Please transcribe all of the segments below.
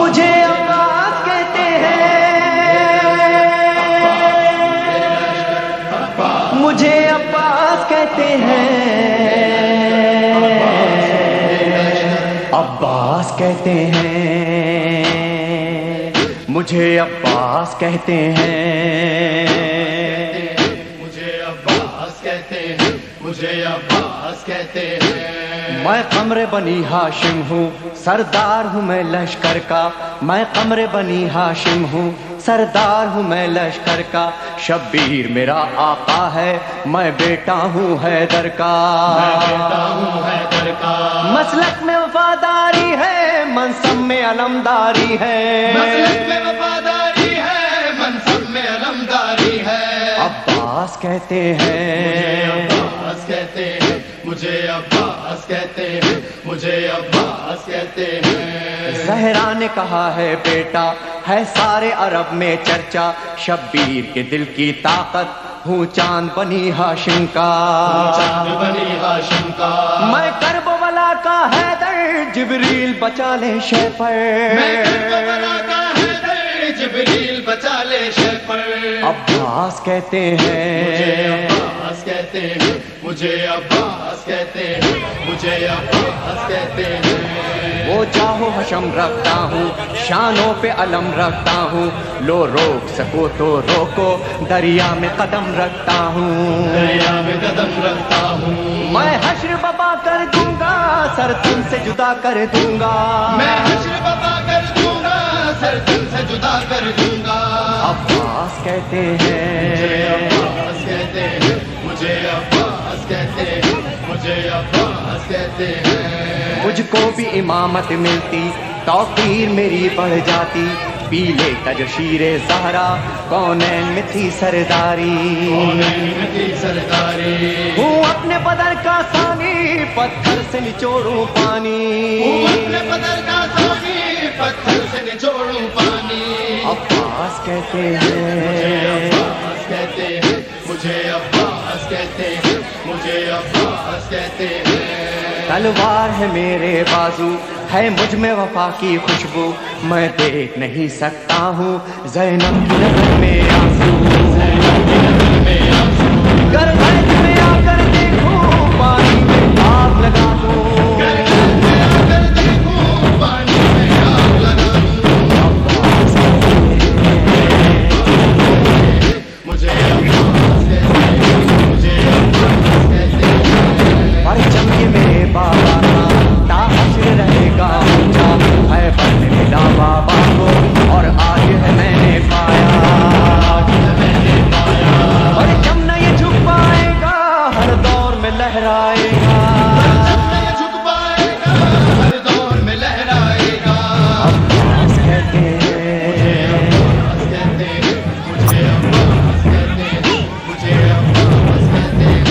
मुझे अब्बास कहते हैं, मुझे अब्बास कहते हैं, अब्बास कहते हैं, मुझे अब्बास कहते हैं, मुझे अब्बास कहते हैं, मुझे अब्बास कहते हैं। मैं कमरे बनी हाशिम हूँ, सरदार हूँ मैं लश्कर का। मैं कमरे बनी हाशिम हूँ, सरदार हूँ मैं लश्कर का। शब्बीर मेरा आका है, मैं बेटा हूँ हैदर का। मैं बेटा हूँ हैदर का। मसलक में वफादारी है, मनसब में अलमदारी है। मसलक में वफादारी है, मनसब में अलमदारी है। अब्बास कहते हैं, अब्बास कहते हैं, मुझे अब्बास कहते हैं, मुझे अब्बास कहते हैं। ज़हरा ने कहा है बेटा, है सारे अरब में चर्चा। शब्बीर के दिल की ताकत हूँ चांद बनी हाशिम का। चांद बनी हाशिम का। मैं करबला का हैदर, जिब्रील बचा ले शे पर। मैं करबला का हैदर, जिब्रील बचा ले शे पर। अब्बास कहते हैं, मुझे अब्बास कहते हैं, मुझे अब्बास कहते हैं, मुझे अब्बास कहते हैं। वो जाहो हशम रखता हूँ, शानों पे अलम रखता हूँ। लो रोक सको तो रोको, दरिया में कदम रखता हूँ। दरिया में कदम रखता हूँ। मैं हश्र बपा कर दूंगा, सर तुम से जुदा कर दूंगा। मैं हश्र बपा कर दूंगा, सर तुमसे जुदा कर दूंगा। अब्बास कहते हैं, अब्बास कहते हैं, मुझे अब्बास कहते हैं, मुझे अब्बास कहते हैं। मुझको भी इमामत मिलती, तौकीर मेरी बढ़ जाती। पीले तजशीरे ज़हरा कौनैन में थी सरदारी। कौनैन में थी सरदारी। हूँ अपने बदर का सानी, पत्थर से निचोड़ूं पानी। हूँ अपने बदर का सानी, पत्थर से निचोड़ूं पानी। अब्बास कहते हैं, अब्बास कहते हैं, मुझे अब्बास कहते हैं, मुझे अब्बास कहते हैं। तलवार है मेरे बाजू, है मुझ में वफा की खुशबू। मैं देख नहीं सकता हूँ ज़ैनब की नज़र में आंसू। गर मैं तुम्हें आकर देखूं, पानी में आग लगा दूं। अब्बास कहते हैं, मुझे अब्बास कहते हैं, मुझे अब्बास कहते हैं। परचम ये मेरे बाबा का, ताहश्र रहेगा ऊंचा। है पर मिला बाबा को, और आज है मैंने पाया। परचम न ये झुक पाएगा, हर दौर में लहराएगा। झुक पाएगा, हर दौर में लहराएगा। अब्बास कहते हैं, अब्बास कहते हैं, मुझे अब्बास कहते हैं, मुझे अब्बास कहते हैं।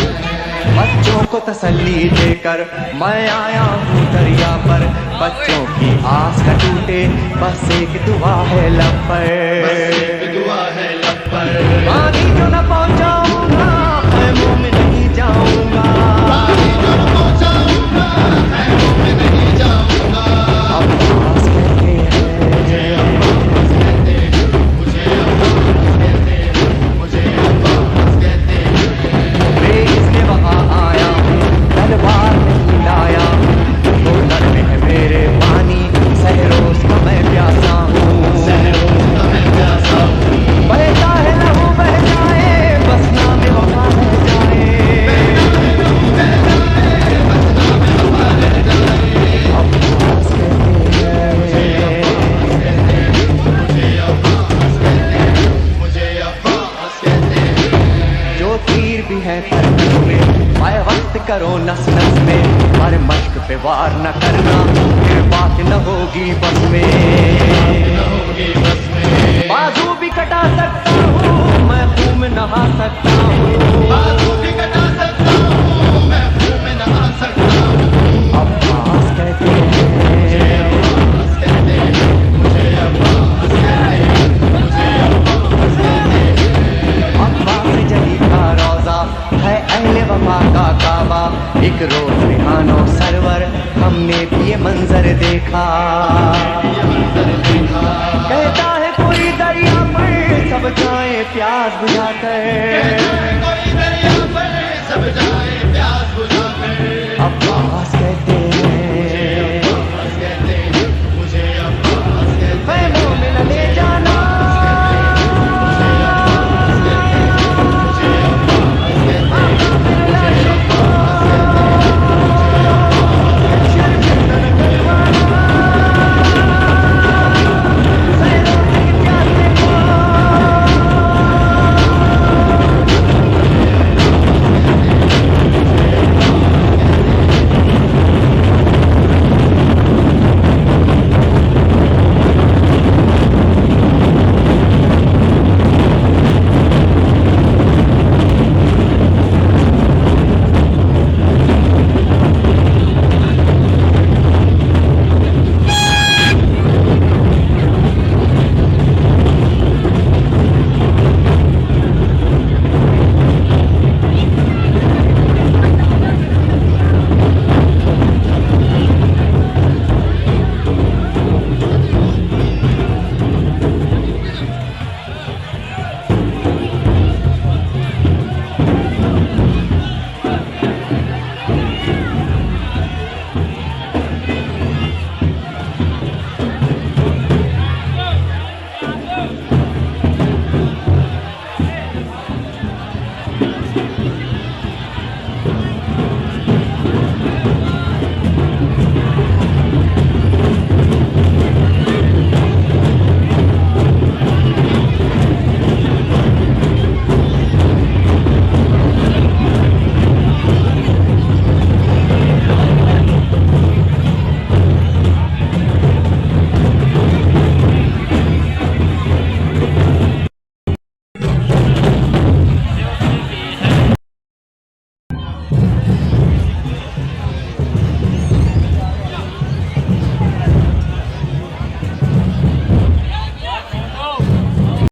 बच्चों को तसल्ली देकर मैं आया हूँ दरिया पर। बच्चों की आस न टूटे, बस एक दुआ है लब पर। एक दुआ है लब पर। पानी जो न पहुँचाऊंगा, खैमों में नहीं जाऊंगा। पानी जो न पहुँचाऊंगा, खैमों में नहीं जाऊंगा। अब्बास कहते हैं, मुझे अब्बास कहते हैं, मुझे अब्बास कहते हैं, मुझे अब्बास कहते हैं। मैं इसलिए वहाँ आया हूँ, तलवार नहीं लाया हूँ। बोतल में है मेरे पानी, सहरोज का मैं प्यासा हूँ। सहरोज का मैं प्यासा हूँ। बहता है लहू बहता करो नस नस में, पर मश्क पे वार न करना, फिर बात न होगी बस में। बाजू भी कटा सकता हूँ मैं, खून में नहा सकता हूँ। बाजू भी कटा सकता हूँ मैं, खून में नहा सकता हूँ। अब्बास कहते हैं, अब्बास कहते हैं, मुझे अब्बास कहते हैं, मुझे अब्बास कहते हैं। अब्बास जली का रोजा है अहले वफा का काबा, एक रोज रिहानो सरवर हमने भी ये मंजर देखा। ये मंजर देखा। कहता है कोई दरिया पर सब जाए प्यास बुझाकर, कोई दरिया पर सब जाए प्यास बुझाकर। अब्बास कहते हैं, अब्बास कहते हैं, मुझे अब्बास कहते हैं। मैं मोमिन ले जाना, मुझे अब्बास कहते हैं, मुझे अब्बास कहते हैं, मुझे अब्बास कहते हैं, मुझे